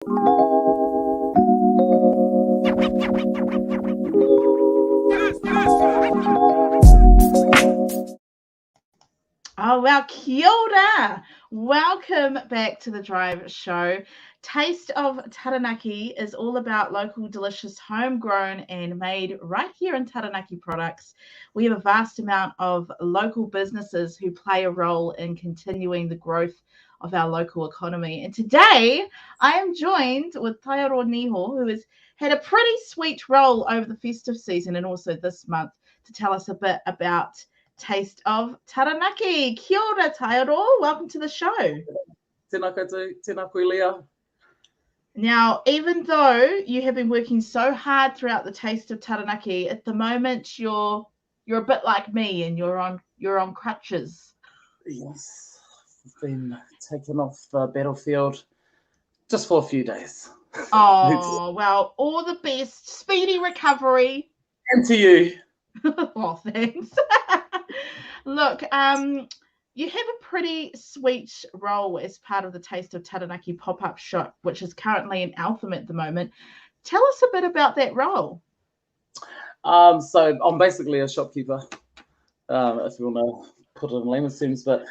Oh, well, kia ora. Welcome back to the Drive Show. Taste of Taranaki is all about local, delicious, homegrown and made right here in Taranaki products. We have a vast amount of local businesses who play a role in continuing the growth of our local economy. And today I am joined with Taiaroa Neho, who has had a pretty sweet role over the festive season and also this month to tell us a bit about Taste of Taranaki. Kia ora, Taiaroa. Welcome to the show. Tēnā koutou, tēnā koe Leah. Now, even though you have been working so hard throughout the Taste of Taranaki, at the moment you're a bit like me and you're on crutches. Yes, I've been taken off the battlefield just for a few days. Oh, well, all the best. Speedy recovery. And to you. Well, thanks. Look, you have a pretty sweet role as part of the Taste of Taranaki pop-up shop, which is currently in Eltham at the moment. Tell us a bit about that role. So I'm basically a shopkeeper, if you want to put it in layman's terms. But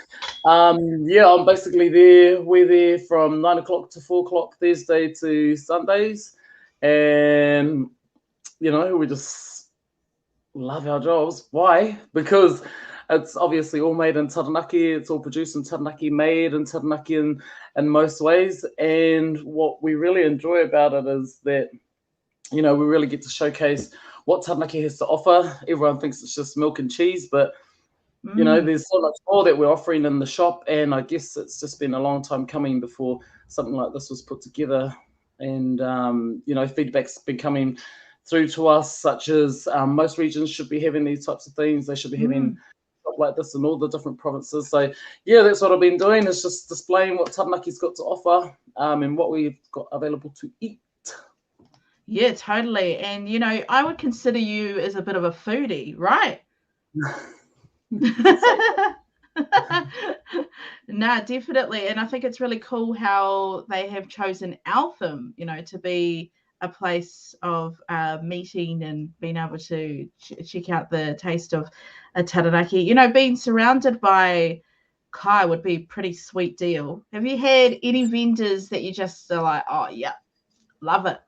yeah, I'm basically there. We're there from 9 o'clock to 4 o'clock Thursday to Sundays, and we just love our jobs. Why? Because it's obviously all made in Taranaki. It's all produced in Taranaki, made in Taranaki in most ways. And what we really enjoy about it is that, we really get to showcase what Taranaki has to offer. Everyone thinks it's just milk and cheese, but, there's so much more that we're offering in the shop. And I guess it's just been a long time coming before something like this was put together. And, feedback's been coming through to us, such as most regions should be having these types of things. They should be having stuff like this in all the different provinces. So yeah, that's what I've been doing, is just displaying what Taranaki's got to offer, and what we've got available to eat. Yeah, totally. And I would consider you as a bit of a foodie, right? No, definitely. And I think it's really cool how they have chosen Eltham, to be a place of meeting and being able to check out the Taste of a Taranaki. Being surrounded by kai would be a pretty sweet deal. Have you had any vendors that you just are like, oh yeah, love it?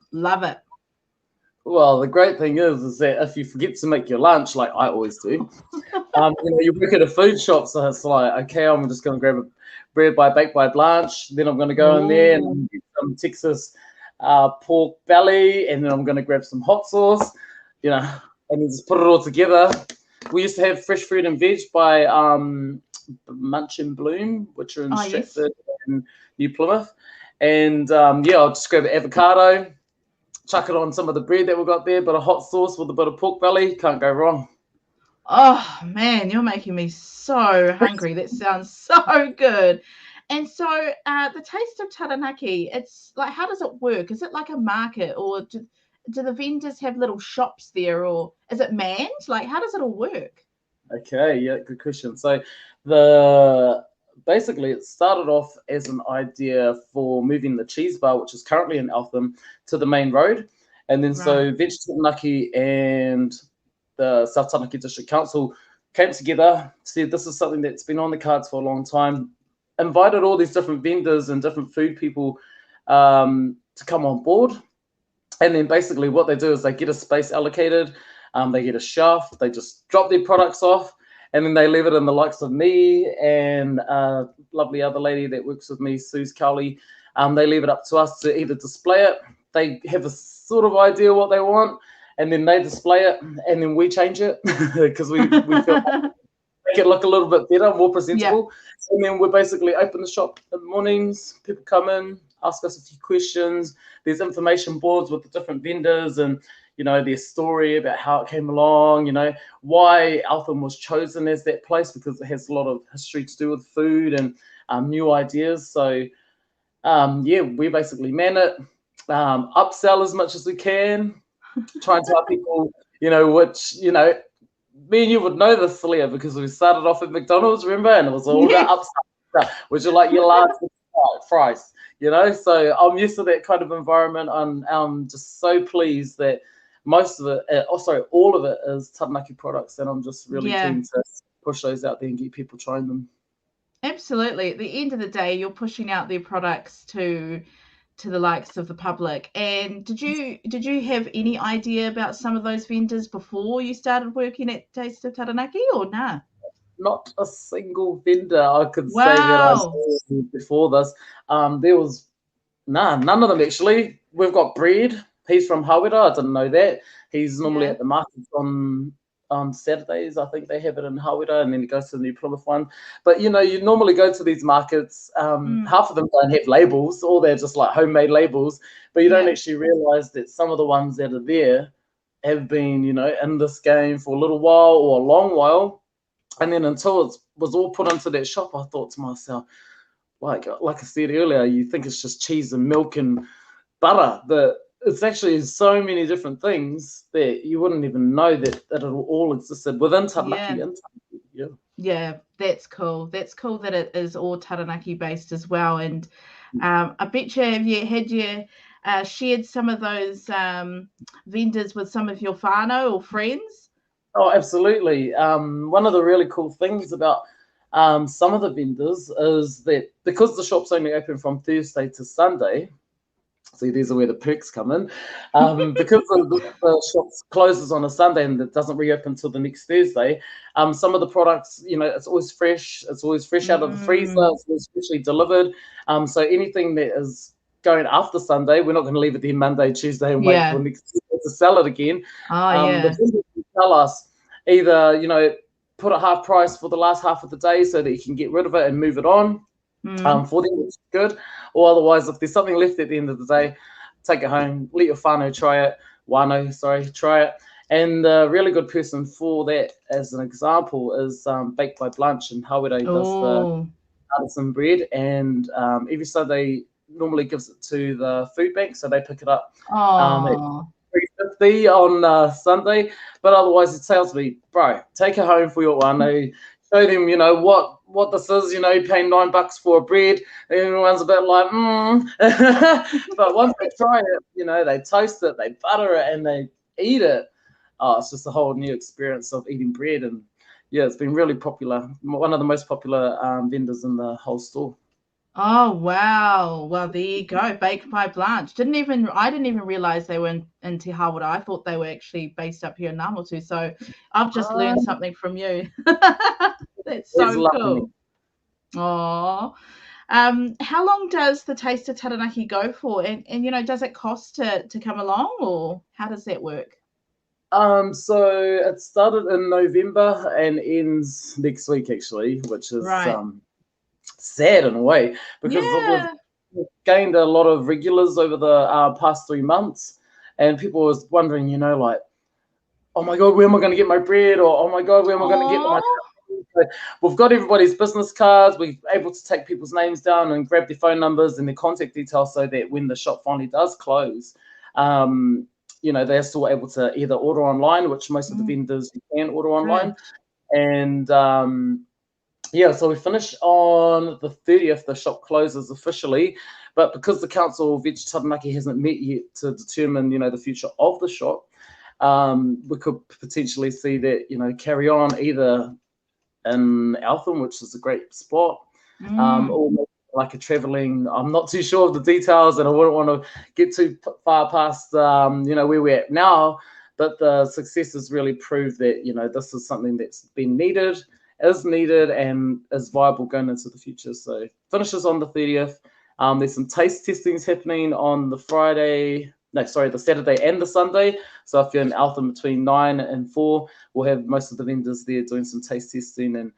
Well, the great thing is that if you forget to make your lunch, like I always do, you work at a food shop, so it's like, okay, I'm just going to grab a bread by baked by lunch, then I'm going to go in there and get some Texas pork belly, and then I'm going to grab some hot sauce, and then just put it all together. We used to have fresh fruit and veg by Munch and Bloom, which are in Stratford and New Plymouth, and I'll just grab an avocado, chuck it on some of the bread that we got there, but a hot sauce with a bit of pork belly, can't go wrong. Oh man, you're making me so hungry. That sounds so good. And so the Taste of Taranaki, it's like, how does it work? Is it like a market, or do the vendors have little shops there, or is it manned? Like, how does it all work? Okay, yeah, good question. So basically it started off as an idea for moving the cheese bar, which is currently in Eltham, to the main road. And then so Veg Taranaki and the South Taranaki District Council came together, said this is something that's been on the cards for a long time, invited all these different vendors and different food people to come on board. And then basically what they do is they get a space allocated, they get a shelf, they just drop their products off, and then they leave it in the likes of me and a lovely other lady that works with me, Suze Cowley. They leave it up to us to either display it. They have a sort of idea what they want, and then they display it, and then we change it because we feel make it look a little bit better, more presentable. Yeah. And then we basically open the shop in the mornings. People come in, ask us a few questions. There's information boards with the different vendors and, their story about how it came along, why Eltham was chosen as that place, because it has a lot of history to do with food and new ideas. So, we basically man it, upsell as much as we can, try and tell people, which, me and you would know this, Leah, because we started off at McDonald's, remember? And it was all about upsell, which are like your last right price, you know. So I'm used to that kind of environment, and I'm just so pleased that most of it, all of it is Taranaki products, and I'm just really Yeah. keen to push those out there and get people trying them. Absolutely. At the end of the day, you're pushing out their products to the likes of the public. And did you have any idea about some of those vendors before you started working at Taste of Taranaki, or nah? Not a single vendor I could say that I Wow. saw before this. There was none of them actually. We've got Bread. He's from Hawera. I didn't know that. He's normally Yeah. at the markets on Saturdays. I think they have it in Hawera, and then he goes to the New Plymouth one. But you know, you normally go to these markets. Half of them don't have labels, or they're just like homemade labels. But you don't Yeah. actually realise that some of the ones that are there have been, you know, in this game for a little while or a long while. And then until it was all put into that shop, I thought to myself, like I said earlier, you think it's just cheese and milk and butter, but it's actually so many different things that you wouldn't even know that it all existed within Taranaki. Yeah. Yeah. Yeah, that's cool. That's cool that it is all Taranaki based as well. And I bet you had you shared some of those vendors with some of your whānau or friends? Oh, absolutely. One of the really cool things about some of the vendors is that because the shop's only open from Thursday to Sunday, see, these are where the perks come in. Because the shop closes on a Sunday and it doesn't reopen until the next Thursday, some of the products, you know, it's always fresh. It's always fresh out of the freezer. It's always freshly delivered. So anything that is going after Sunday, we're not going to leave it there Monday, Tuesday, and wait for next Tuesday to sell it again. Oh, The vendors will tell us either, you know, put it half price for the last half of the day so that you can get rid of it and move it on. For them, which is good. Or otherwise, if there's something left at the end of the day, take it home, let your whānau try it. Try it. And a really good person for that, as an example, is Baked by Blanche, and Hawera does the artisan bread. And every Sunday normally gives it to the food bank, so they pick it up at 3.50 on Sunday. But otherwise, it tells me, bro, take it home for your whānau. Show them, you know, what this is, you know, paying $9 for a bread. Everyone's a bit like, but once they try it, you know, they toast it, they butter it, and they eat it. Oh, it's just a whole new experience of eating bread. And yeah, it's been really popular. One of the most popular vendors in the whole store. Oh wow. Well, there you go. Baked by Blanche. I didn't even realize they were in Te Hawera. I thought they were actually based up here in Namotu. So I've just learned something from you. That's so cool. Oh. How long does the Taste of Taranaki go for? And you know, does it cost to come along, or how does that work? So it started in November and ends next week actually, which is sad in a way, because we've gained a lot of regulars over the past 3 months, and people was wondering, you know, like, oh my god, where am I going to get my bread, or oh my god, where am I going to get my we've got everybody's business cards. We're able to take people's names down and grab their phone numbers and their contact details, so that when the shop finally does close, you know, they're still able to either order online, which most of the vendors can order online. And yeah, so we finish on the 30th. The shop closes officially, but because the council of Veg Taranaki hasn't met yet to determine, you know, the future of the shop, we could potentially see that, you know, carry on either in Eltham, which is a great spot, or like a traveling. I'm not too sure of the details, and I wouldn't want to get too far past, you know, where we're at now. But the successes really prove that, you know, this is something that's been needed, is needed, and is viable going into the future. So finishes on the 30th. There's some taste testings happening on the the Saturday and the Sunday. So if you're in Eltham between 9 and 4, we'll have most of the vendors there doing some taste testing, and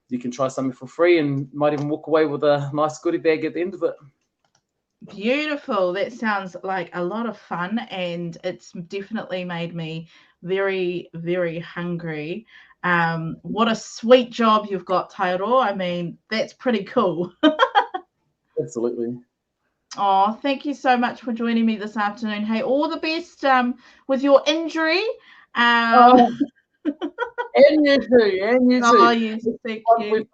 you can try something for free and might even walk away with a nice goodie bag at the end of it. Beautiful. That sounds like a lot of fun, and it's definitely made me very, very hungry. What a sweet job you've got, Taiaroa. I mean, that's pretty cool. Absolutely. Oh, thank you so much for joining me this afternoon. Hey, all the best with your injury. And you too. Oh, yes, thank you.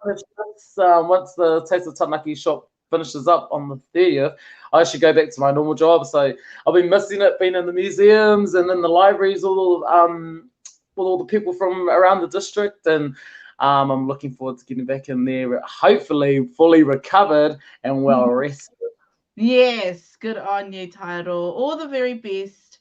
Once the Taste of Taranaki shop finishes up on the 30th, I should go back to my normal job. So I've been missing it, being in the museums and in the libraries, with all the people from around the district, and I'm looking forward to getting back in there, hopefully fully recovered and well rested. Yes, good on you, Taiaroa. All the very best.